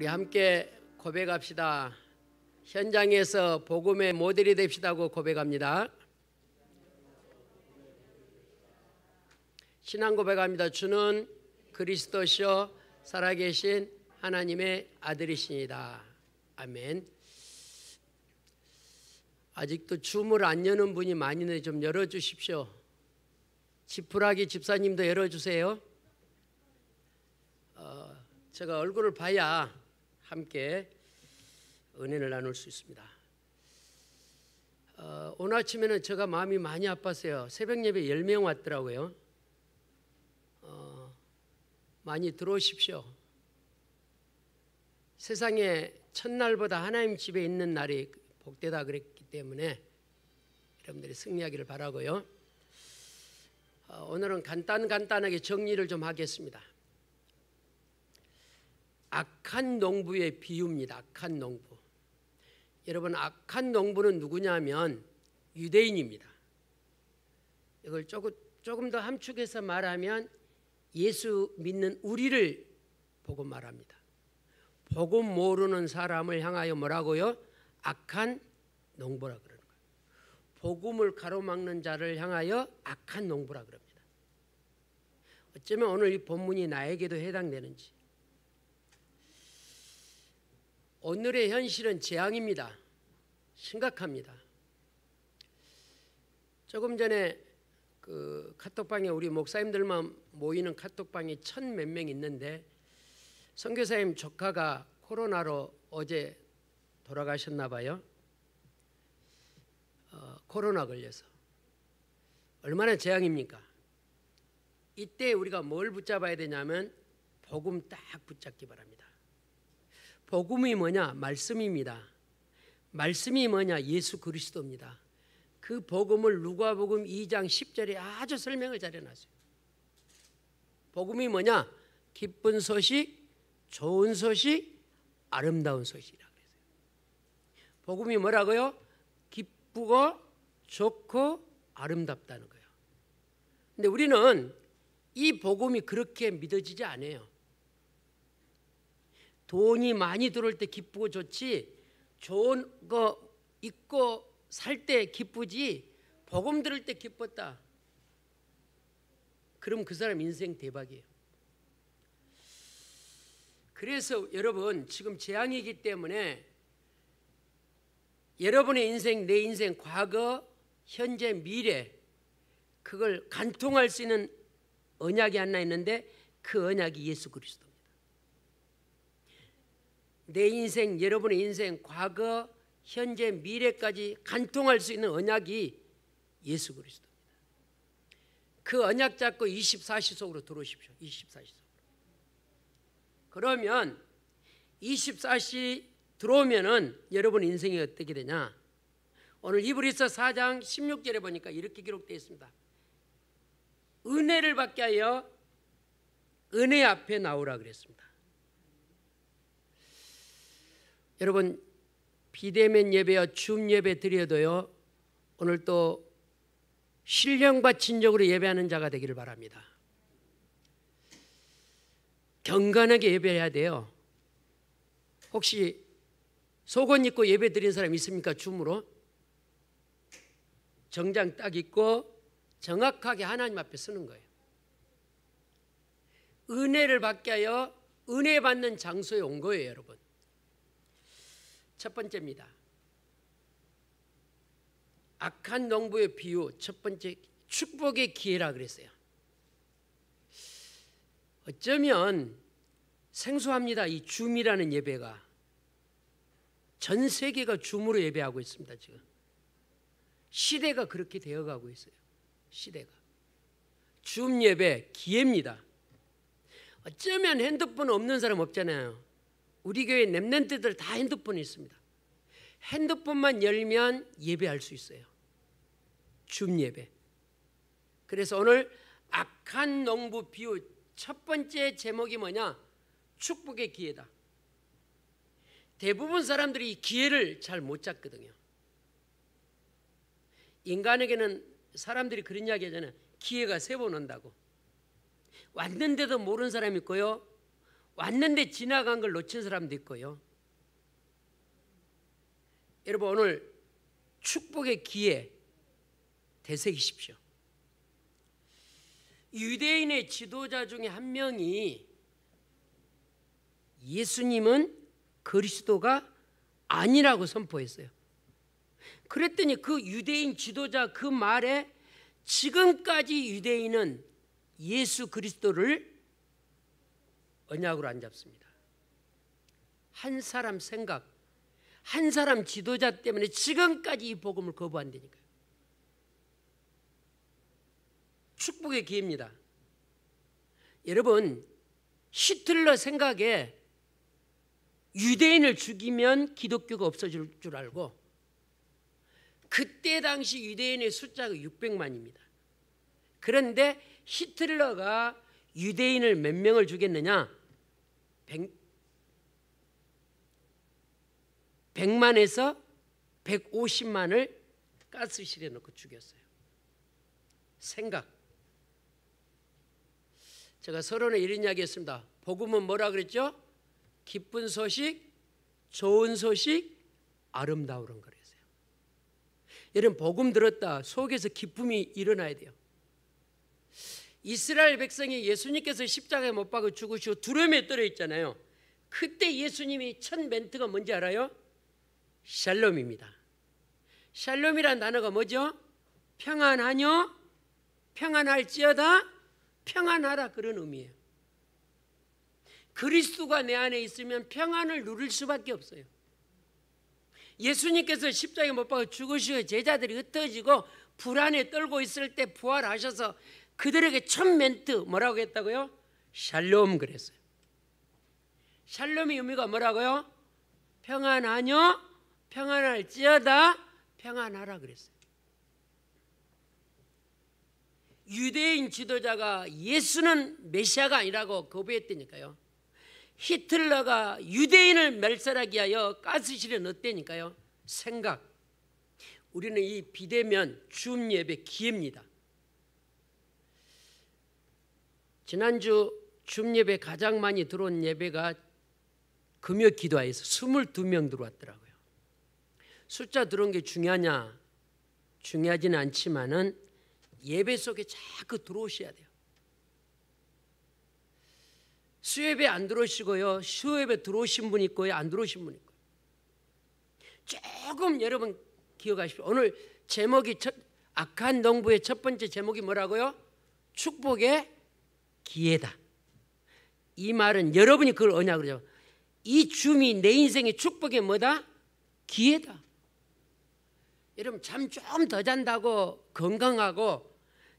우리 함께 고백합시다. 현장에서 복음의 모델이 됩시다고 고백합니다. 신앙 고백합니다. 주는 그리스도시요 살아계신 하나님의 아들이시니다. 아멘. 아직도 줌을 안 여는 분이 많이 있는데 좀 열어주십시오. 지푸라기 집사님도 열어주세요. 제가 얼굴을 봐야 함께 은혜를 나눌 수 있습니다. 오늘 아침에는 제가 마음이 많이 아팠어요. 새벽 예배 10명 왔더라고요. 많이 들어오십시오. 세상에 첫날보다 하나님 집에 있는 날이 복되다 그랬기 때문에 여러분들이 승리하기를 바라고요. 오늘은 간단하게 정리를 좀 하겠습니다. 악한 농부의 비유입니다. 악한 농부. 여러분, 악한 농부는 누구냐면 유대인입니다. 이걸 조금 더 함축해서 말하면 예수 믿는 우리를 보고 말합니다. 복음 모르는 사람을 향하여 뭐라고요? 악한 농부라 그러는 거예요. 복음을 가로막는 자를 향하여 악한 농부라 그럽니다. 어쩌면 오늘 이 본문이 나에게도 해당되는지. 오늘의 현실은 재앙입니다. 심각합니다. 조금 전에 그 카톡방에 우리 목사님들만 모이는 카톡방이 1000몇 명 있는데 선교사님 조카가 코로나로 어제 돌아가셨나 봐요. 코로나 걸려서. 얼마나 재앙입니까? 이때 우리가 뭘 붙잡아야 되냐면 복음 딱 붙잡기 바랍니다. 복음이 뭐냐? 말씀입니다. 말씀이 뭐냐? 예수 그리스도입니다. 그 복음을 누가복음 2장 10절에 아주 설명을 잘 해놨어요. 복음이 뭐냐? 기쁜 소식, 좋은 소식, 아름다운 소식이라고 그랬어요. 복음이 뭐라고요? 기쁘고 좋고 아름답다는 거예요. 근데 우리는 이 복음이 그렇게 믿어지지 않아요. 돈이 많이 들어올 때 기쁘고 좋지, 좋은 거 입고 살 때 기쁘지, 복음 들을 때 기뻤다. 그럼 그 사람 인생 대박이에요. 그래서 여러분, 지금 재앙이기 때문에 여러분의 인생, 내 인생, 과거, 현재, 미래, 그걸 간통할 수 있는 언약이 하나 있는데 그 언약이 예수 그리스도. 내 인생, 여러분의 인생, 과거, 현재, 미래까지 간통할 수 있는 언약이 예수 그리스도입니다. 그 언약 잡고 24시 속으로 들어오십시오. 24시 속으로. 그러면 24시 들어오면은 여러분 인생이 어떻게 되냐? 오늘 히브리서 4장 16절에 보니까 이렇게 기록되어 있습니다. 은혜를 받게 하여 은혜 앞에 나오라 그랬습니다. 여러분, 비대면 예배와 줌 예배 드려도요, 오늘 또 신령과 진정으로 예배하는 자가 되기를 바랍니다. 경건하게 예배해야 돼요. 혹시 속옷 입고 예배 드린 사람 있습니까? 줌으로? 정장 딱 입고 정확하게 하나님 앞에 서는 거예요. 은혜를 받게 하여 은혜 받는 장소에 온 거예요, 여러분. 첫 번째입니다. 악한 농부의 비유, 첫 번째 축복의 기회라 그랬어요. 어쩌면 생소합니다. 이 줌이라는 예배가 전 세계가 줌으로 예배하고 있습니다. 지금 시대가 그렇게 되어가고 있어요. 시대가 줌 예배 기회입니다. 어쩌면 핸드폰 없는 사람 없잖아요. 우리 교회 랩런트들 다 핸드폰이 있습니다. 핸드폰만 열면 예배할 수 있어요. 줌 예배. 그래서 오늘 악한 농부 비유 첫 번째 제목이 뭐냐? 축복의 기회다. 대부분 사람들이 이 기회를 잘 못 잡거든요. 인간에게는 사람들이 그런 이야기 하잖아요. 기회가 3번 온다고. 왔는데도 모르는 사람이 있고요, 왔는데 지나간 걸 놓친 사람도 있고요. 여러분 오늘 축복의 기회 되새기십시오. 유대인의 지도자 중에 한 명이 예수님은 그리스도가 아니라고 선포했어요. 그랬더니 그 유대인 지도자 그 말에 지금까지 유대인은 예수 그리스도를 언약으로 안 잡습니다. 한 사람 생각, 한 사람 지도자 때문에 지금까지 이 복음을 거부한다니까요. 축복의 기회입니다. 여러분 히틀러 생각에 유대인을 죽이면 기독교가 없어질 줄 알고 그때 당시 유대인의 숫자가 600만입니다. 그런데 히틀러가 유대인을 몇 명을 죽였느냐? 100만에서 150만을 가스실에 넣고 죽였어요. 생각. 제가 서론에 이런 이야기 했습니다. 복음은 뭐라 그랬죠? 기쁜 소식, 좋은 소식, 아름다운 거랬어요. 여러분 복음 들었다 속에서 기쁨이 일어나야 돼요. 이스라엘 백성이 예수님께서 십자가에 못 박아 죽으시고 두려움에 떨어 있잖아요. 그때 예수님이 첫 멘트가 뭔지 알아요? 샬롬입니다. 샬롬이란 단어가 뭐죠? 평안하뇨? 평안할지어다? 평안하라, 그런 의미예요. 그리스도가 내 안에 있으면 평안을 누릴 수밖에 없어요. 예수님께서 십자가에 못 박아 죽으시고 제자들이 흩어지고 불안에 떨고 있을 때 부활하셔서 그들에게 첫 멘트 뭐라고 했다고요? 샬롬 그랬어요. 샬롬의 의미가 뭐라고요? 평안하뇨? 평안할지어다? 평안하라 그랬어요. 유대인 지도자가 예수는 메시아가 아니라고 거부했다니까요. 히틀러가 유대인을 멸살하기 위하여 가스실에 넣었다니까요. 생각. 우리는 이 비대면 줌 예배 기회입니다. 지난주 줌 예배 가장 많이 들어온 예배가 금요 기도회에서 22명 들어왔더라고요. 숫자 들어온 게 중요하냐? 중요하지는 않지만은 예배 속에 자꾸 들어오셔야 돼요. 수예배 안 들어오시고요. 수예배 들어오신 분 있고요. 안 들어오신 분 있고요. 조금 여러분 기억하십시오. 오늘 제목이 악한 농부의 첫 번째 제목이 뭐라고요? 축복의 기회다. 이 말은 여러분이 그걸 언약으로 잡아. 이 줌이 내 인생의 축복의 뭐다? 기회다. 여러분 잠 좀 더 잔다고 건강하고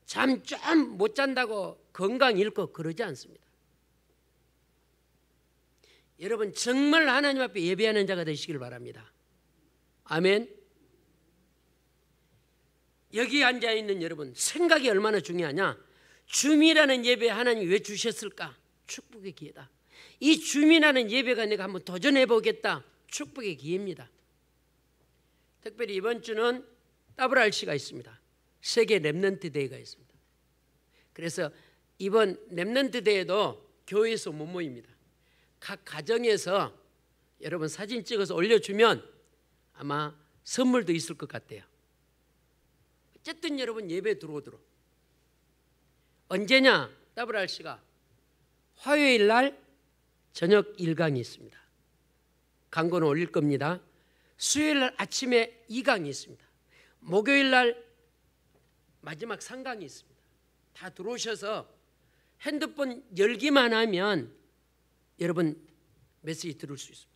잠 좀 못 잔다고 건강 잃고 그러지 않습니다. 여러분 정말 하나님 앞에 예배하는 자가 되시길 바랍니다. 아멘. 여기 앉아있는 여러분 생각이 얼마나 중요하냐? 줌이라는 예배 하나님이 왜 주셨을까? 축복의 기회다. 이 줌이라는 예배가 내가 한번 도전해 보겠다. 축복의 기회입니다. 특별히 이번 주는 WRC가 있습니다. 세계 렘넌트 데이가 있습니다. 그래서 이번 렘넌트 데이에도 교회에서 못 모입니다. 각 가정에서 여러분 사진 찍어서 올려주면 아마 선물도 있을 것 같아요. 어쨌든 여러분 예배 들어오도록. 언제냐? WRC가 화요일 날 저녁 1강이 있습니다. 광고는 올릴 겁니다. 수요일 날 아침에 2강이 있습니다. 목요일 날 마지막 3강이 있습니다. 다 들어오셔서 핸드폰 열기만 하면 여러분 메시지 들을 수 있습니다.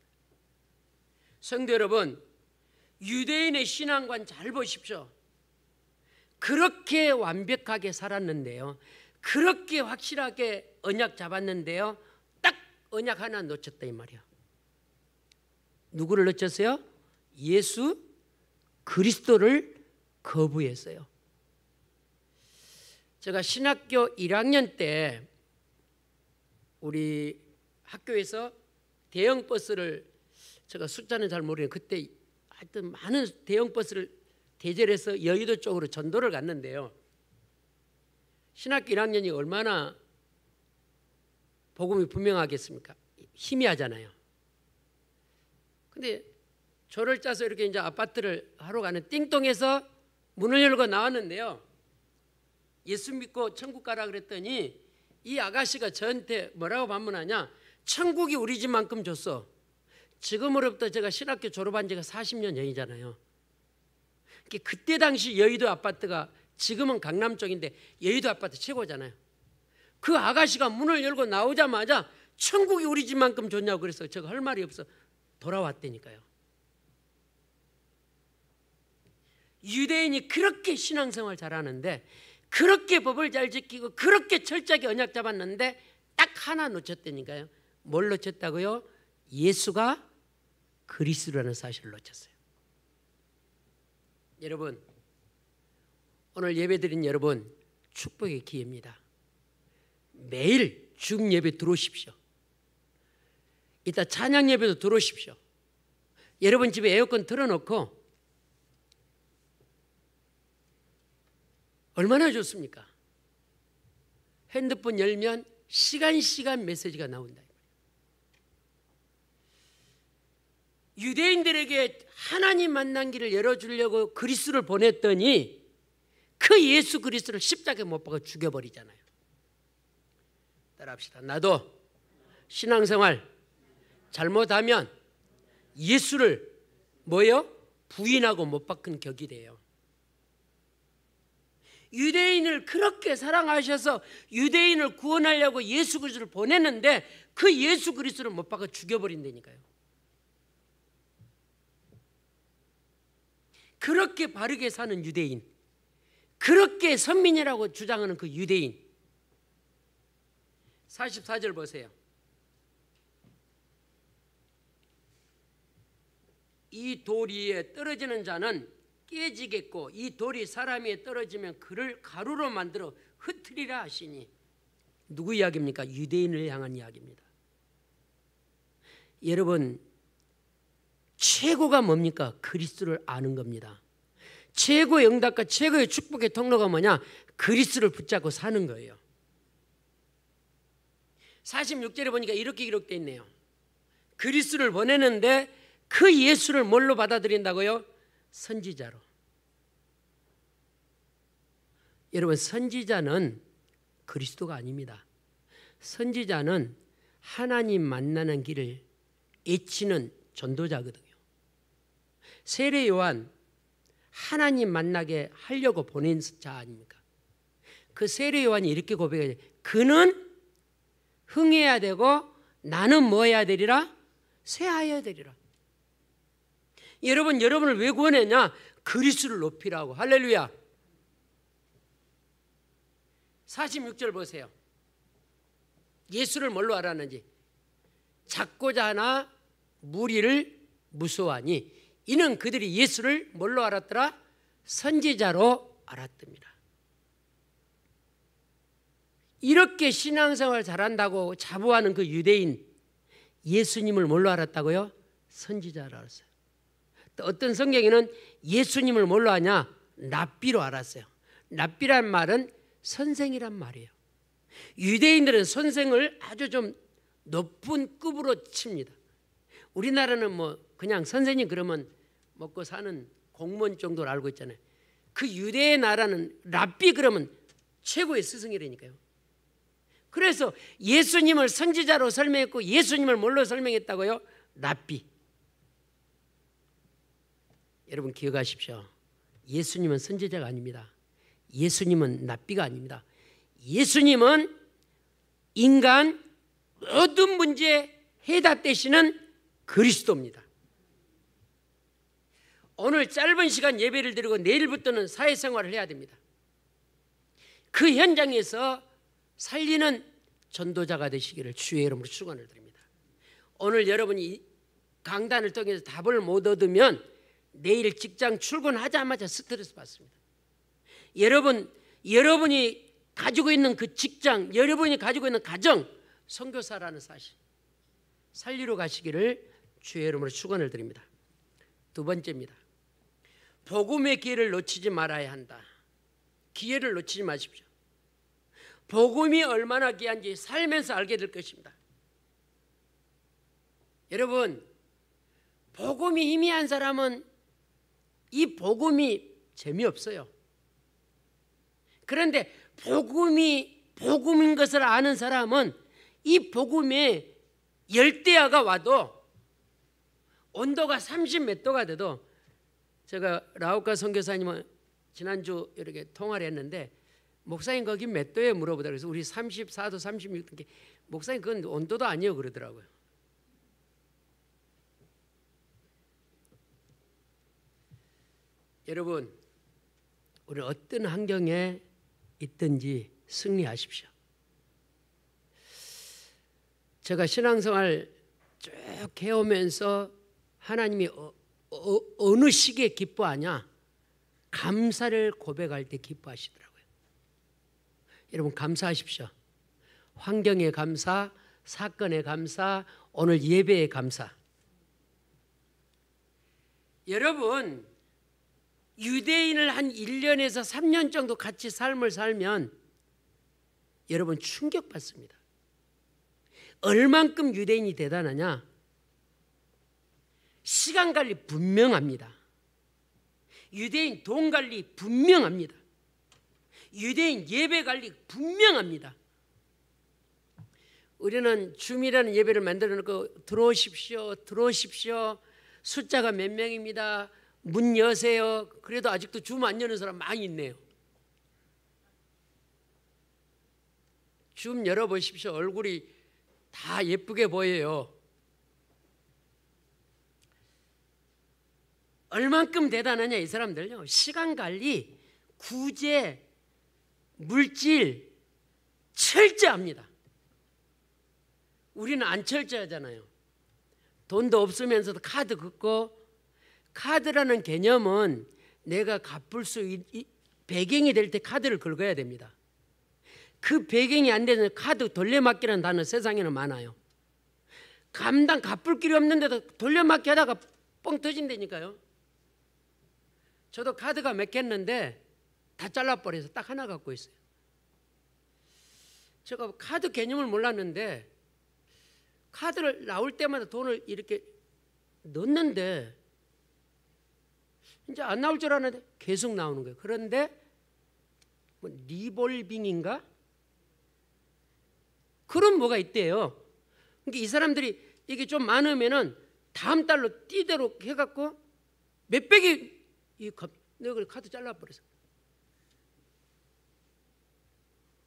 성도 여러분, 유대인의 신앙관 잘 보십시오. 그렇게 완벽하게 살았는데요. 그렇게 확실하게 언약 잡았는데요. 딱 언약 하나 놓쳤다 이 말이야. 누구를 놓쳤어요? 예수 그리스도를 거부했어요. 제가 신학교 1학년 때 우리 학교에서 대형 버스를 제가 숫자는 잘 모르겠는데 그때 하여튼 많은 대형 버스를 대절해서 여의도 쪽으로 전도를 갔는데요. 신학교 1학년이 얼마나 복음이 분명하겠습니까? 희미하잖아요. 근데 조를 짜서 이렇게 이제 아파트를 하러 가는 띵동에서 문을 열고 나왔는데요. 예수 믿고 천국 가라 그랬더니 이 아가씨가 저한테 뭐라고 반문하냐? 천국이 우리 집만큼 줬어. 지금으로부터 제가 신학교 졸업한 지가 40년 전이잖아요. 그때 당시 여의도 아파트가 지금은 강남 쪽인데 여의도 아파트 최고잖아요. 그 아가씨가 문을 열고 나오자마자 천국이 우리 집만큼 줬냐고 그래서 제가 할 말이 없어 돌아왔다니까요. 유대인이 그렇게 신앙생활 잘하는데, 그렇게 법을 잘 지키고 그렇게 철저하게 언약 잡았는데 딱 하나 놓쳤다니까요. 뭘 놓쳤다고요? 예수가 그리스도라는 사실을 놓쳤어요. 여러분, 오늘 예배드린 여러분 축복의 기회입니다. 매일 주금 예배 들어오십시오. 이따 찬양 예배도 들어오십시오. 여러분 집에 에어컨 틀어놓고 얼마나 좋습니까? 핸드폰 열면 시간 메시지가 나온다. 유대인들에게 하나님 만난 길을 열어주려고 그리스도를 보냈더니 그 예수 그리스도를 십자가에 못 박아 죽여버리잖아요. 따라합시다. 나도 신앙생활 잘못하면 예수를 뭐요? 부인하고 못 박은 격이 돼요. 유대인을 그렇게 사랑하셔서 유대인을 구원하려고 예수 그리스도를 보냈는데 그 예수 그리스도를 못 박아 죽여버린다니까요. 그렇게 바르게 사는 유대인, 그렇게 선민이라고 주장하는 그 유대인. 44절 보세요. 이 돌 위에 떨어지는 자는 깨지겠고 이 돌이 사람 위에 떨어지면 그를 가루로 만들어 흩으리라 하시니. 누구 이야기입니까? 유대인을 향한 이야기입니다. 여러분, 최고가 뭡니까? 그리스도를 아는 겁니다. 최고의 응답과 최고의 축복의 통로가 뭐냐? 그리스도를 붙잡고 사는 거예요. 46절에 보니까 이렇게 기록되어 있네요. 그리스도를 보내는데 그 예수를 뭘로 받아들인다고요? 선지자로. 여러분, 선지자는 그리스도가 아닙니다. 선지자는 하나님 만나는 길을 애치는 전도자거든요. 세례 요한 하나님 만나게 하려고 보낸 자 아닙니까? 그 세례 요한이 이렇게 고백해요. 그는 흥해야 되고 나는 뭐 해야 되리라? 쇠하여야 되리라. 여러분을 왜 구원했냐? 그리스도를 높이라고. 할렐루야. 46절 보세요. 예수를 뭘로 알았는지. 작고자 하나 무리를 무서워하니 이는 그들이 예수를 뭘로 알았더라? 선지자로 알았답니다. 이렇게 신앙생활 잘한다고 자부하는 그 유대인, 예수님을 뭘로 알았다고요? 선지자로 알았어요. 또 어떤 성경에는 예수님을 뭘로 아냐? 랍비로 알았어요. 랍비란 말은 선생이란 말이에요. 유대인들은 선생을 아주 좀 높은 급으로 칩니다. 우리나라는 뭐 그냥 선생님 그러면 먹고 사는 공무원 정도로 알고 있잖아요. 그 유대의 나라는 랍비 그러면 최고의 스승이라니까요. 그래서 예수님을 선지자로 설명했고 예수님을 뭘로 설명했다고요? 랍비. 여러분 기억하십시오. 예수님은 선지자가 아닙니다. 예수님은 랍비가 아닙니다. 예수님은 인간 모든 문제에 해답되시는 그리스도입니다. 오늘 짧은 시간 예배를 드리고 내일부터는 사회생활을 해야 됩니다. 그 현장에서 살리는 전도자가 되시기를 주의 이름으로 축원을 드립니다. 오늘 여러분이 강단을 통해서 답을 못 얻으면 내일 직장 출근하자마자 스트레스 받습니다. 여러분이 가지고 있는 그 직장, 여러분이 가지고 있는 가정, 선교사라는 사실 살리러 가시기를 주의 이름으로 축원을 드립니다. 두 번째입니다. 복음의 기회를 놓치지 말아야 한다. 기회를 놓치지 마십시오. 복음이 얼마나 귀한지 살면서 알게 될 것입니다. 여러분, 복음이 희미한 사람은 이 복음이 재미없어요. 그런데 복음이 복음인 것을 아는 사람은 이 복음에 열대야가 와도 온도가 30몇 도가 돼도, 제가 라우카 선교사님은 지난주 이렇게 통화를 했는데 목사님 거기 몇 도에 물어보다 그래서 우리 34도 36도, 목사님 그건 온도도 아니에요 그러더라고요. 여러분, 우리 어떤 환경에 있든지 승리하십시오. 제가 신앙생활 쭉 해오면서 하나님이 어느 시기에 기뻐하냐? 감사를 고백할 때 기뻐하시더라고요. 여러분, 감사하십시오. 환경에 감사, 사건에 감사, 오늘 예배에 감사. 여러분, 유대인을 한 1년에서 3년 정도 같이 삶을 살면 여러분 충격받습니다. 얼만큼 유대인이 대단하냐? 시간 관리 분명합니다. 유대인 돈 관리 분명합니다. 유대인 예배 관리 분명합니다. 우리는 줌이라는 예배를 만들어 놓고 들어오십시오, 들어오십시오. 숫자가 몇 명입니다. 문 여세요. 그래도 아직도 줌 안 여는 사람 많이 있네요. 줌 열어보십시오. 얼굴이 다 예쁘게 보여요. 얼만큼 대단하냐 이 사람들요. 시간 관리, 구제, 물질 철저합니다. 우리는 안 철저하잖아요. 돈도 없으면서도 카드 긁고, 카드라는 개념은 내가 갚을 수 배경이 될 때 카드를 긁어야 됩니다. 그 배경이 안 되는 카드 돌려막기라는 단어 세상에는 많아요. 갚을 길이 없는데도 돌려막기 하다가 뻥 터진다니까요. 저도 카드가 몇 개 했는데 다 잘라버려서 딱 하나 갖고 있어요. 제가 카드 개념을 몰랐는데 카드를 나올 때마다 돈을 이렇게 넣는데 이제 안 나올 줄 알았는데 계속 나오는 거예요. 그런데 뭐 리볼빙인가? 그런 뭐가 있대요. 그러니까 이 사람들이 이게 좀 많으면은 다음 달로 띠대로 해갖고 몇백이 내가 카드 잘라버렸어.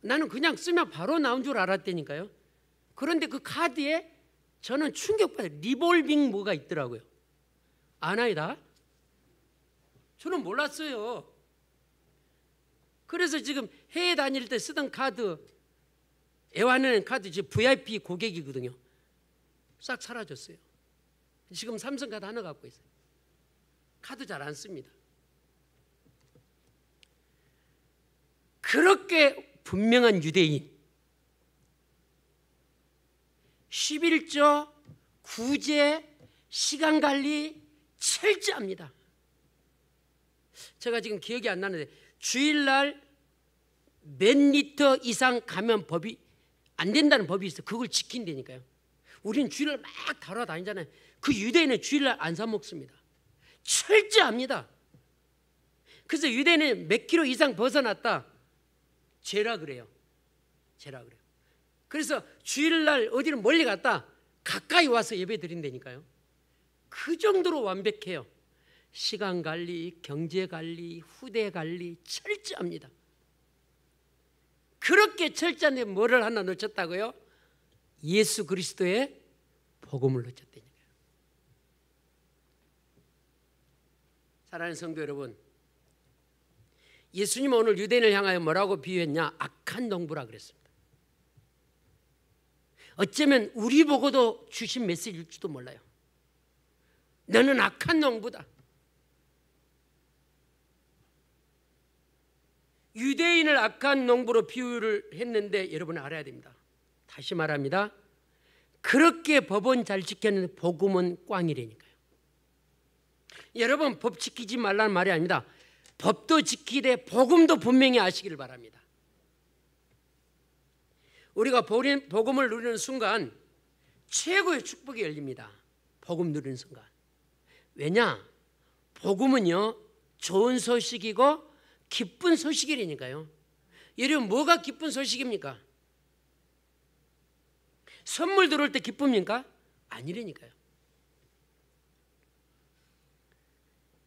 나는 그냥 쓰면 바로 나온 줄 알았다니까요. 그런데 그 카드에 저는 충격받아요. 리볼빙 뭐가 있더라고요. 아나이다? 저는 몰랐어요. 그래서 지금 해외 다닐 때 쓰던 카드, 애완하는 카드, 지금 VIP 고객이거든요. 싹 사라졌어요. 지금 삼성 카드 하나 갖고 있어요. 카드 잘 안 씁니다. 그렇게 분명한 유대인, 11조, 구제, 시간관리 철저합니다. 제가 지금 기억이 안 나는데 주일날 몇 리터 이상 가면 법이 안 된다는 법이 있어요. 그걸 지킨다니까요. 우리는 주일날 막 돌아다니잖아요. 그 유대인은 주일날 안 사 먹습니다. 철저합니다. 그래서 유대인은 몇 킬로 이상 벗어났다, 죄라 그래요. 죄라 그래요. 그래서 주일날 어디를 멀리 갔다 가까이 와서 예배 드린다니까요. 그 정도로 완벽해요. 시간 관리, 경제 관리, 후대 관리 철저합니다. 그렇게 철저한데 뭐를 하나 놓쳤다고요? 예수 그리스도의 복음을 놓쳤다니까요. 사랑하는 성도 여러분, 예수님은 오늘 유대인을 향하여 뭐라고 비유했냐? 악한 농부라 그랬습니다. 어쩌면 우리 보고도 주신 메시지일지도 몰라요. 너는 악한 농부다. 유대인을 악한 농부로 비유를 했는데 여러분 알아야 됩니다. 다시 말합니다. 그렇게 법은 잘 지켰는데 복음은 꽝이라니까요. 여러분, 법 지키지 말라는 말이 아닙니다. 법도 지키되 복음도 분명히 아시기를 바랍니다. 우리가 복음을 누리는 순간 최고의 축복이 열립니다. 복음 누리는 순간. 왜냐? 복음은요 좋은 소식이고 기쁜 소식이라니까요. 여러분 뭐가 기쁜 소식입니까? 선물 들어올 때 기쁩니까? 아니라니까요.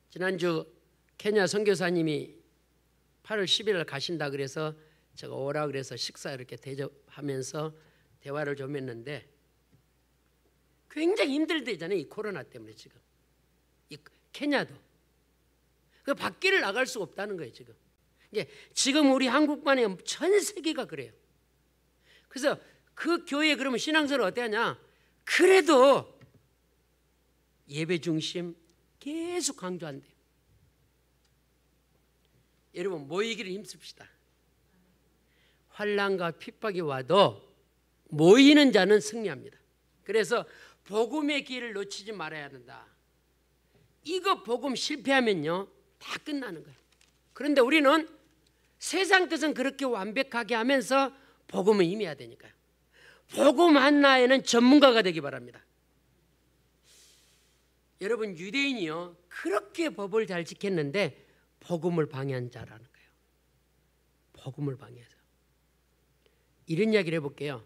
지난주 케냐 선교사님이 8월 10일 가신다 그래서 제가 오라 그래서 식사 이렇게 대접하면서 대화를 좀 했는데 굉장히 힘들대잖아요. 이 코로나 때문에 지금. 이 케냐도. 그 밖에를 나갈 수가 없다는 거예요 지금. 이게 지금 우리 한국만 아니라 전 세계가 그래요. 그래서 그 교회 그러면 신앙생활 어떻게 하냐? 그래도 예배 중심 계속 강조한대요. 여러분 모이기를 힘씁시다. 환난과 핍박이 와도 모이는 자는 승리합니다. 그래서 복음의 기회를 놓치지 말아야 한다. 이거 복음 실패하면요 다 끝나는 거예요. 그런데 우리는 세상 뜻은 그렇게 완벽하게 하면서 복음을 임해야 되니까요. 복음 하나에는 전문가가 되기 바랍니다. 여러분 유대인이요 그렇게 법을 잘 지켰는데 복음을 방해한 자라는 거예요. 복음을 방해해서. 이런 이야기를 해볼게요.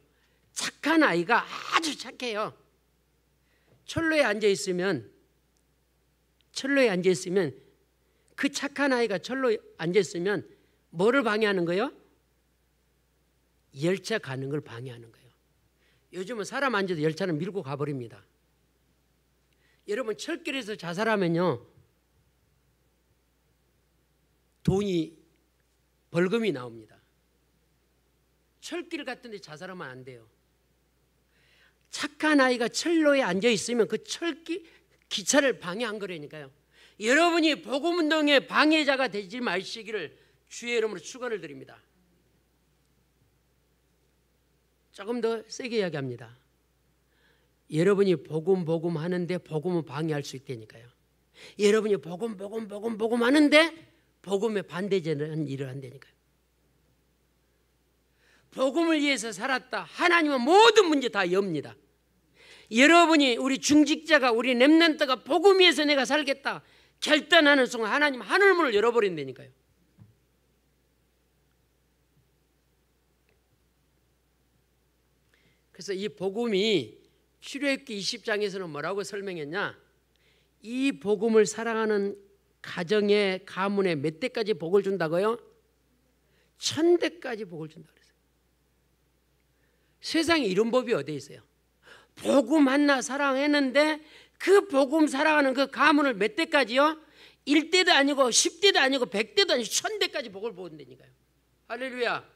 착한 아이가 아주 착해요. 철로에 앉아있으면 그 착한 아이가 철로에 앉아있으면 뭐를 방해하는 거예요? 열차 가는 걸 방해하는 거예요. 요즘은 사람 앉아도 열차는 밀고 가버립니다. 여러분 철길에서 자살하면요 돈이 벌금이 나옵니다. 철길 같은 데 자살하면 안 돼요. 착한 아이가 철로에 앉아 있으면 그 기차를 방해한 거라니까요. 여러분이 복음운동의 방해자가 되지 마시기를 주의 이름으로 축원을 드립니다. 조금 더 세게 이야기합니다. 여러분이 복음 하는데 복음은 방해할 수 있다니까요. 여러분이 복음 하는데 복음에 반대되는 일을 한다니까요. 복음을 위해서 살았다. 하나님은 모든 문제 다 엽니다. 여러분이 우리 중직자가 우리 렘넌트가 복음 위해서 내가 살겠다 결단하는 순간 하나님 하늘문을 열어버린다니까요. 그래서 이 복음이 출애굽기 20장에서는 뭐라고 설명했냐? 이 복음을 사랑하는 가정의 가문에 몇 대까지 복을 준다고요? 1000대까지 복을 준다 그랬어요. 세상에 이런 법이 어디 있어요? 복음 하나 사랑했는데 그 복음 사랑하는 그 가문을 몇 대까지요? 1대도 아니고 10대도 아니고 100대도 아니고 1000대까지 복을 보는다니까요. 할렐루야.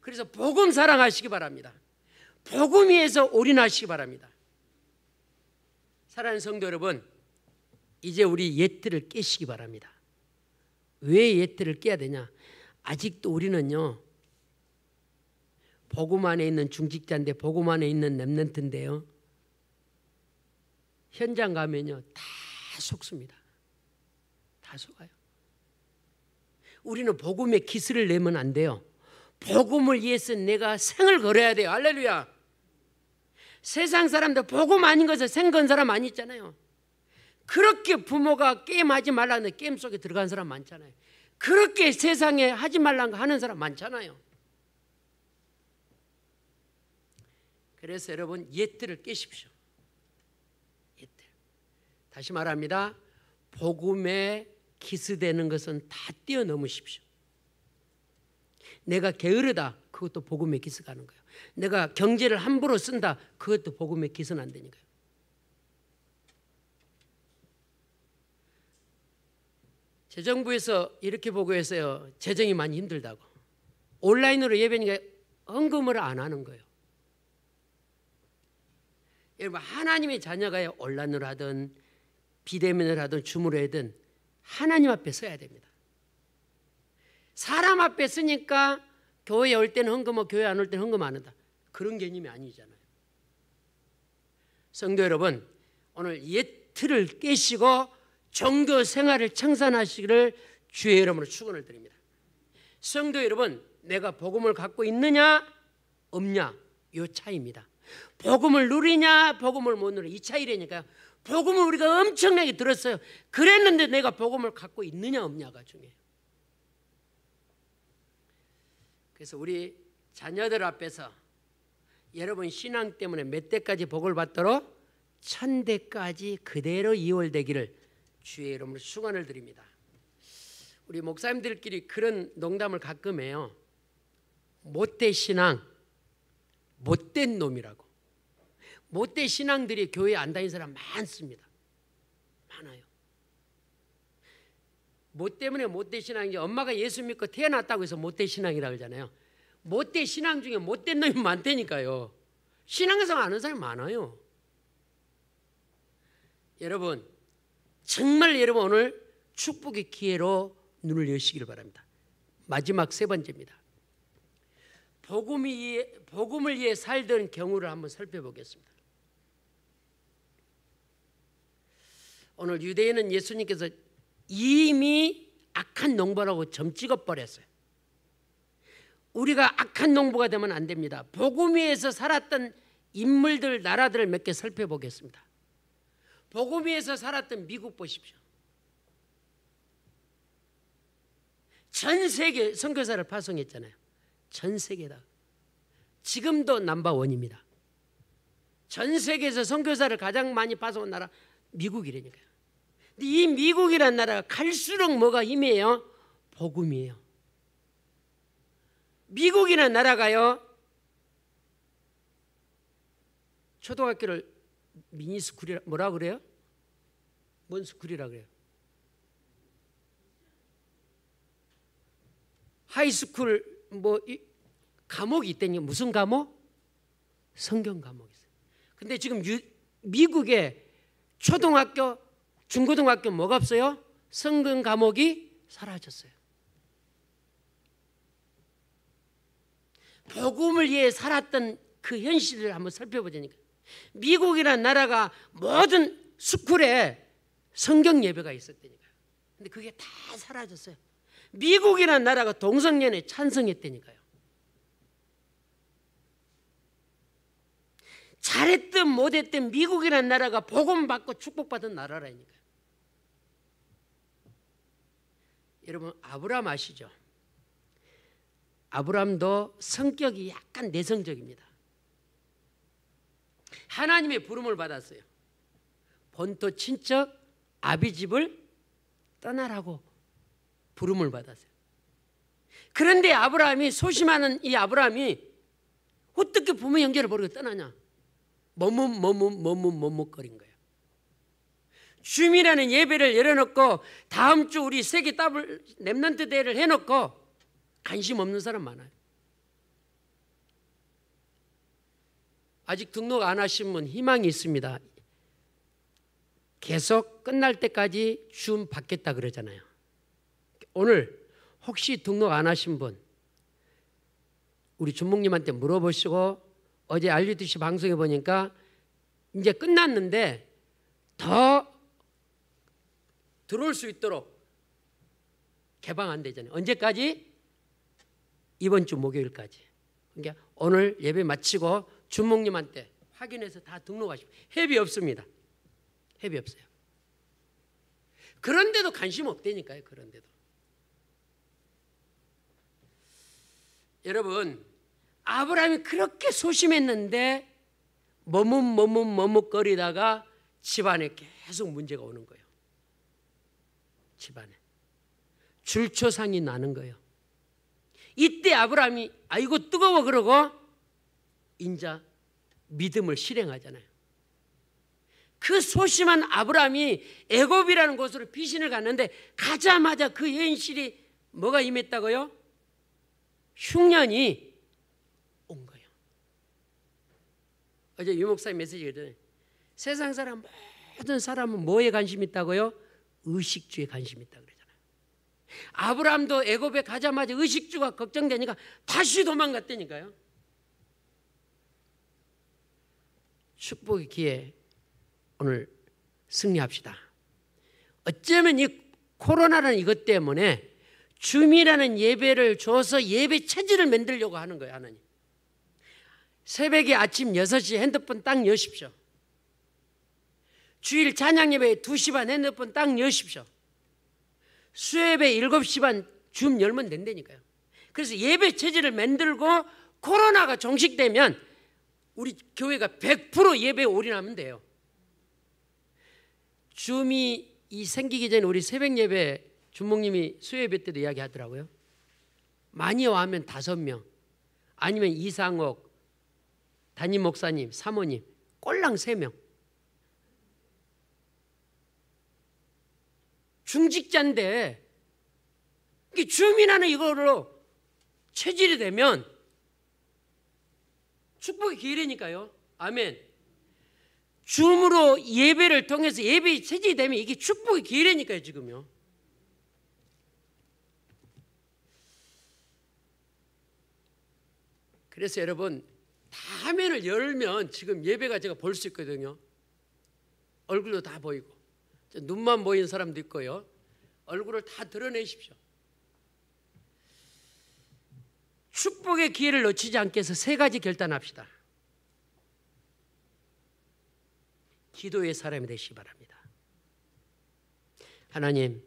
그래서 복음 사랑하시기 바랍니다. 복음 위에서 올인하시기 바랍니다. 사랑하는 성도 여러분, 이제 우리 예틀을 깨시기 바랍니다. 왜 예틀을 깨야 되냐? 아직도 우리는요 복음 안에 있는 중직자인데 복음 안에 있는 렘넌트인데요 현장 가면요 다 속습니다. 다 속아요. 우리는 복음의 기술을 내면 안 돼요. 복음을 위해서 내가 생을 걸어야 돼요. 할렐루야. 세상 사람들 복음 아닌 것을 생 건 사람 많이 있잖아요. 그렇게 부모가 게임하지 말라는데 게임 속에 들어간 사람 많잖아요. 그렇게 세상에 하지 말라는 거 하는 사람 많잖아요. 그래서 여러분 예틀을 깨십시오. 예틀. 다시 말합니다. 복음에 기스되는 것은 다 뛰어넘으십시오. 내가 게으르다. 그것도 복음에 기스가는 거예요. 내가 경제를 함부로 쓴다. 그것도 복음에 기스는 안 되니까요. 재정부에서 이렇게 보고했어요. 재정이 많이 힘들다고. 온라인으로 예배니까 헌금을 안 하는 거예요. 여러분 하나님의 자녀가 온라인으로 하든 비대면을 하든 줌으로 하든 하나님 앞에 서야 됩니다. 사람 앞에 쓰니까 교회에 올 때는 헌금하고 교회 안 올 때는 헌금 안 한다. 그런 개념이 아니잖아요. 성도 여러분, 오늘 예틀을 깨시고 종교 생활을 청산하시기를 주의 이름으로 축원을 드립니다. 성도 여러분, 내가 복음을 갖고 있느냐 없냐 요 차이입니다. 복음을 누리냐 복음을 못 누리냐 이 차이라니까요. 복음을 우리가 엄청나게 들었어요. 그랬는데 내가 복음을 갖고 있느냐 없냐가 중요해요. 그래서 우리 자녀들 앞에서 여러분 신앙 때문에 몇 대까지 복을 받도록 1000대까지 그대로 이월되기를 주의 이름으로 축원을 드립니다. 우리 목사님들끼리 그런 농담을 가끔 해요. 못된 신앙, 못된 놈이라고. 못된 신앙들이 교회 안 다니는 사람 많습니다. 많아요. 뭐 때문에 못된 신앙인지 엄마가 예수 믿고 태어났다고 해서 못된 신앙이라고 그러잖아요. 못된 신앙 중에 못된 놈이 많다니까요. 신앙생활 아는 사람이 많아요. 여러분 정말 여러분 오늘 축복의 기회로 눈을 여시기를 바랍니다. 마지막 세 번째입니다. 복음을 위해 살던 경우를 한번 살펴보겠습니다. 오늘 유대인은 예수님께서 이미 악한 농부라고 점 찍어버렸어요. 우리가 악한 농부가 되면 안 됩니다. 복음 위에서 살았던 인물들, 나라들을 몇 개 살펴보겠습니다. 복음 위에서 살았던 미국 보십시오. 전 세계 선교사를 파송했잖아요. 전 세계다. 지금도 넘버원입니다. 전 세계에서 선교사를 가장 많이 파송한 나라 미국이라니까요. 근데 이 미국이라는 나라가 갈수록 뭐가 힘이에요? 복음이에요. 미국이라는 나라가요. 초등학교를 미니스쿨이라 뭐라 그래요? 뭔 스쿨이라 그래요? 하이스쿨 뭐 과목이 있다니 무슨 과목? 성경 과목이 있어요. 근데 지금 미국에 초등학교, 중고등학교 뭐가 없어요? 성경 과목이 사라졌어요. 복음을 위해 살았던 그 현실을 한번 살펴보자니까. 미국이라는 나라가 모든 스쿨에 성경 예배가 있었다니까요. 근데 그게 다 사라졌어요. 미국이라는 나라가 동성연애 찬성했다니까요. 잘했든 못했든 미국이라는 나라가 복음 받고 축복받은 나라라니까요. 여러분 아브라함 아시죠? 아브라함도 성격이 약간 내성적입니다. 하나님의 부름을 받았어요. 본토 친척 아비 집을 떠나라고 부름을 받았어요. 그런데 아브라함이 소심하는 이 아브라함이 어떻게 부모 형제를 버리고 떠나냐? 머뭇거린 거예요. 줌이라는 예배를 열어놓고 다음 주 우리 세계 더블 렘넌트 대회를 해놓고 관심 없는 사람 많아요. 아직 등록 안 하신 분 희망이 있습니다. 계속 끝날 때까지 줌 받겠다 그러잖아요. 오늘 혹시 등록 안 하신 분 우리 준목님한테 물어보시고 어제 RUTC 방송에 보니까 이제 끝났는데 더 들어올 수 있도록 개방 안 되잖아요. 언제까지? 이번 주 목요일까지. 그러니까 오늘 예배 마치고 준목님한테 확인해서 다 등록하시고 회비 없습니다. 회비 없어요. 그런데도 관심 없다니까요. 그런데도. 여러분 아브라함이 그렇게 소심했는데 머뭇거리다가 집안에 계속 문제가 오는 거예요. 집안에 줄초상이 나는 거예요. 이때 아브라함이 아이고 뜨거워 그러고 인자 믿음을 실행하잖아요. 그 소심한 아브라함이 애굽이라는 곳으로 피신을 갔는데 가자마자 그 현실이 뭐가 임했다고요? 흉년이 온 거예요. 어제 유 목사님 메시지 그러잖아요. 세상 사람 모든 사람은 뭐에 관심 있다고요? 의식주에 관심 있다고 그러잖아요. 아브라함도 애굽에 가자마자 의식주가 걱정되니까 다시 도망갔다니까요. 축복의 기회 오늘 승리합시다. 어쩌면 이 코로나라는 이것 때문에 줌이라는 예배를 줘서 예배 체질을 만들려고 하는 거예요. 하나님. 새벽에 아침 6시 핸드폰 딱 여십시오. 주일 찬양 예배 2시 반 핸드폰 딱 여십시오. 수요예배 7시 반 줌 열면 된다니까요. 그래서 예배 체질을 만들고 코로나가 종식되면 우리 교회가 100% 예배에 올인하면 돼요. 줌이 생기기 전에 우리 새벽 예배 주목님이 수요예배 때도 이야기하더라고요. 많이 와면 5명, 아니면 이상옥 담임 목사님, 사모님, 꼴랑 3명. 중직자인데 이게 줌이라는 이거로 체질이 되면 축복의 기회라니까요. 아멘. 줌으로 예배를 통해서 예배의 체질이 되면 이게 축복의 기회라니까요. 지금요. 그래서 여러분 다 화면을 열면 지금 예배가 제가 볼 수 있거든요. 얼굴도 다 보이고 눈만 보이는 사람도 있고요. 얼굴을 다 드러내십시오. 축복의 기회를 놓치지 않게 해서 3가지 결단합시다. 기도의 사람이 되시기 바랍니다. 하나님,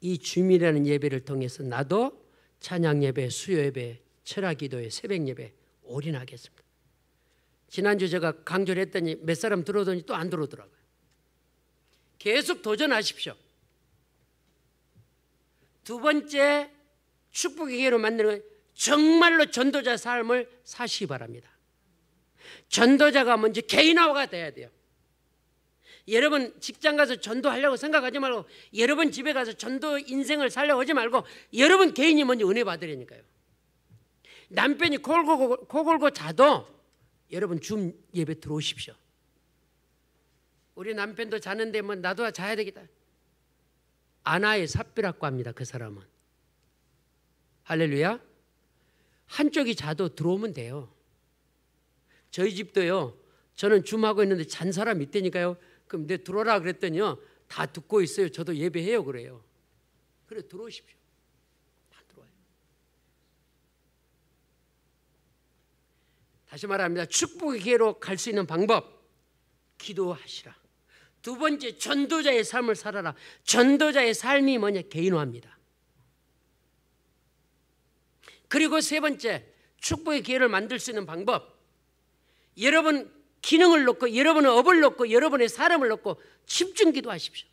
이 줌이라는 예배를 통해서 나도 찬양 예배, 수요 예배, 철학 기도회, 새벽 예배 올인하겠습니다. 지난주 제가 강조를 했더니 몇 사람 들어오더니 또 안 들어오더라고요. 계속 도전하십시오. 2번째 축복의 기회로 만드는 건 정말로 전도자 삶을 사시기 바랍니다. 전도자가 먼저 개인화가 돼야 돼요. 여러분 직장 가서 전도하려고 생각하지 말고, 여러분 집에 가서 전도 인생을 살려고 하지 말고, 여러분 개인이 먼저 은혜 받으려니까요. 남편이 코 골고 자도 여러분 줌 예배 들어오십시오. 우리 남편도 자는데 뭐 나도 자야 되겠다. 아나의 삽비라고 합니다. 그 사람은. 할렐루야. 한쪽이 자도 들어오면 돼요. 저희 집도요. 저는 줌하고 있는데 잔 사람 있다니까요. 그럼 내 들어오라 그랬더니요. 다 듣고 있어요. 저도 예배해요 그래요. 그래 들어오십시오. 다 들어와요. 다시 말합니다. 축복의 기회로 갈 수 있는 방법, 기도하시라. 2번째, 전도자의 삶을 살아라. 전도자의 삶이 뭐냐? 개인화입니다. 그리고 3번째, 축복의 기회를 만들 수 있는 방법, 여러분 기능을 놓고, 여러분의 업을 놓고, 여러분의 사람을 놓고 집중 기도하십시오.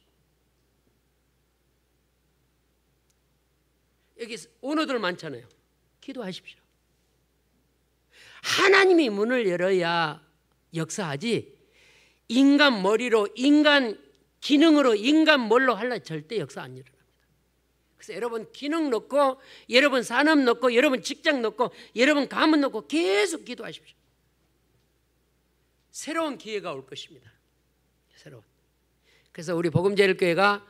여기 오너들 많잖아요. 기도하십시오. 하나님이 문을 열어야 역사하지, 인간 머리로, 인간 기능으로, 인간 뭘로 하려 절대 역사 안 일어납니다. 그래서 여러분 기능 놓고, 여러분 산업 놓고, 여러분 직장 놓고, 여러분 가문 놓고 계속 기도하십시오. 새로운 기회가 올 것입니다. 새로운. 그래서 우리 복음제일교회가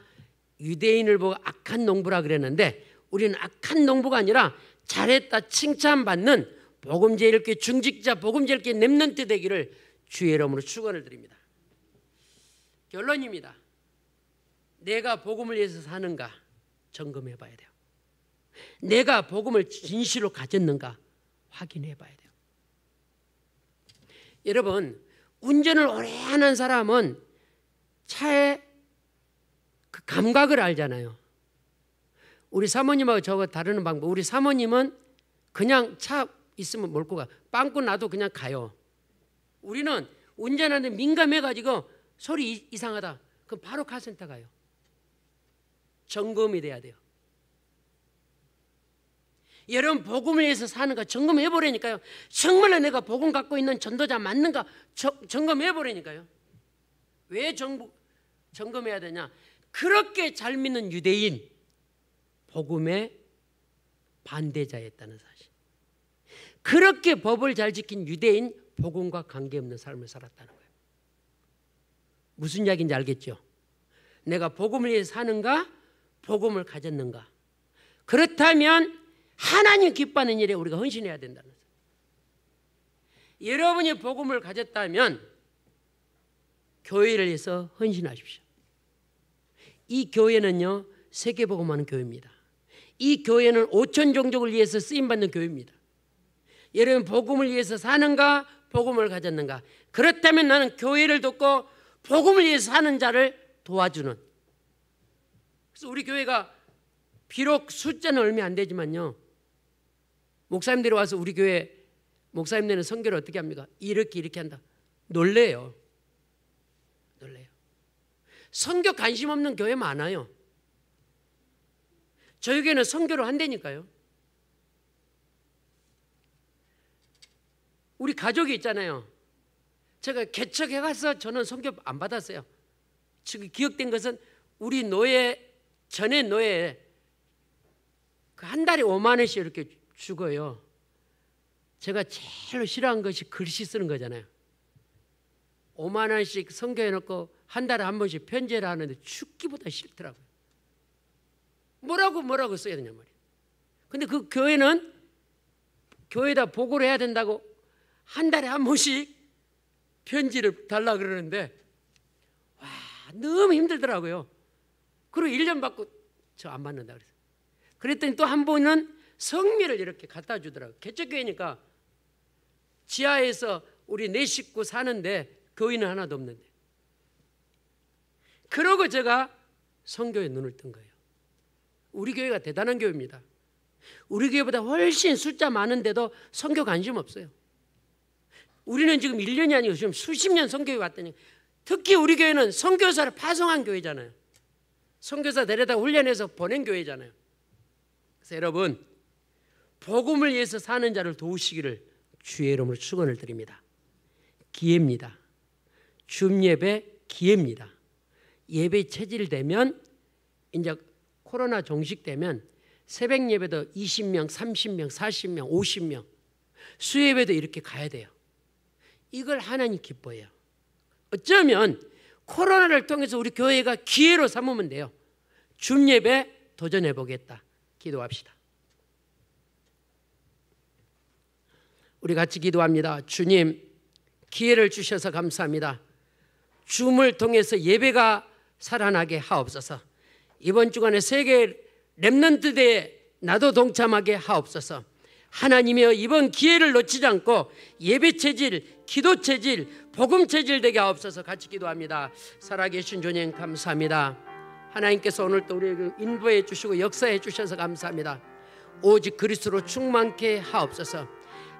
유대인을 보고 악한 농부라 그랬는데, 우리는 악한 농부가 아니라 잘했다 칭찬받는 복음제일교회 중직자, 복음제일교회 렘넌트 되기를 주의 이름으로 축원을 드립니다. 결론입니다. 내가 복음을 위해서 사는가 점검해 봐야 돼요. 내가 복음을 진실로 가졌는가 확인해 봐야 돼요. 여러분, 운전을 오래 하는 사람은 차의 그 감각을 알잖아요. 우리 사모님하고 저거 다루는 방법, 우리 사모님은 그냥 차 있으면 몰고 가. 빵꾸 나도 그냥 가요. 우리는 운전하는데 민감해가지고 소리 이상하다. 그럼 바로 카센터 가요. 점검이 돼야 돼요. 여러분 복음을 위해서 사는가 점검해 보라니까요. 정말로 내가 복음 갖고 있는 전도자 맞는가 점검해 보라니까요. 왜 점검해야 되냐? 그렇게 잘 믿는 유대인, 복음의 반대자였다는 사실. 그렇게 법을 잘 지킨 유대인, 복음과 관계없는 삶을 살았다는 거예요. 무슨 이야기인지 알겠죠? 내가 복음을 위해서 사는가, 복음을 가졌는가. 그렇다면 하나님 기뻐하는 일에 우리가 헌신해야 된다는 거예요. 여러분이 복음을 가졌다면 교회를 위해서 헌신하십시오. 이 교회는요, 세계복음하는 교회입니다. 이 교회는 5천 종족을 위해서 쓰임받는 교회입니다. 여러분 복음을 위해서 사는가? 복음을 가졌는가? 그렇다면 나는 교회를 돕고 복음을 위해서 사는 자를 도와주는. 그래서 우리 교회가 비록 숫자는 얼마 안 되지만요, 목사님들이 와서 우리 교회 목사님들은 선교를 어떻게 합니까? 이렇게 한다. 놀래요. 선교 관심 없는 교회 많아요. 저희 교회는 선교를 한다니까요. 우리 가족이 있잖아요. 제가 개척해 가서 저는 선교 안 받았어요. 지금 기억된 것은 우리 노예, 전에 노예 그 한 달에 5만 원씩 이렇게 주고요. 제가 제일 싫어하는 것이 글씨 쓰는 거잖아요. 5만 원씩 선교해 놓고 한 달에 한 번씩 편지를 하는데 죽기보다 싫더라고요. 뭐라고 써야 되냐 말이에요. 근데 그 교회는 교회에다 보고를 해야 된다고 한 달에 한 번씩 편지를 달라 그러는데 와, 너무 힘들더라고요. 그리고 1년 받고 저 안 받는다 그랬어요. 그랬더니 또 한 번은 성미를 이렇게 갖다 주더라고요. 개척교회니까 지하에서 우리 4 식구 사는데 교인은 하나도 없는데. 그러고 제가 선교에 눈을 뜬 거예요. 우리 교회가 대단한 교회입니다. 우리 교회보다 훨씬 숫자 많은데도 선교 관심 없어요. 우리는 지금 1년이 아니고 지금 수십 년 선교에 왔더니, 특히 우리 교회는 선교사를 파송한 교회잖아요. 선교사 데려다 훈련해서 보낸 교회잖아요. 그래서 여러분, 복음을 위해서 사는 자를 도우시기를 주의 이름으로 축원을 드립니다. 기회입니다. 줌 예배 기회입니다. 예배 체질되면 이제 코로나 종식되면 새벽 예배도 20명, 30명, 40명, 50명, 수예배도 이렇게 가야 돼요. 이걸 하나님 기뻐해요. 어쩌면 코로나를 통해서 우리 교회가 기회로 삼으면 돼요. 줌 예배 도전해 보겠다. 기도합시다. 우리 같이 기도합니다. 주님, 기회를 주셔서 감사합니다. 줌을 통해서 예배가 살아나게 하옵소서. 이번 주간에 세계 렘넌트 대회에 나도 동참하게 하옵소서. 하나님이여, 이번 기회를 놓치지 않고 예배 체질, 기도 체질, 복음 체질 되게 하옵소서. 같이 기도합니다. 살아계신 주님 감사합니다. 하나님께서 오늘도 우리에게 인도해 주시고 역사해 주셔서 감사합니다. 오직 그리스도로 충만케 하옵소서.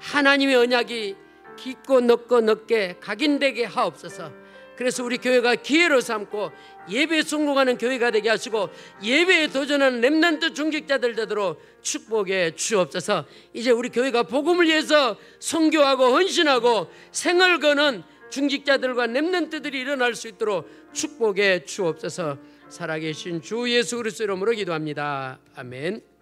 하나님의 언약이 깊고 넓고 넓게 각인되게 하옵소서. 그래서 우리 교회가 기회로 삼고 예배에 성공하는 교회가 되게 하시고 예배에 도전하는 렘넌트 중직자들 되도록 축복해 주옵소서. 이제 우리 교회가 복음을 위해서 선교하고 헌신하고 생을 거는 중직자들과 렘넌트들이 일어날 수 있도록 축복해 주옵소서. 살아계신 주 예수 그리스도 이름으로 기도합니다. 아멘.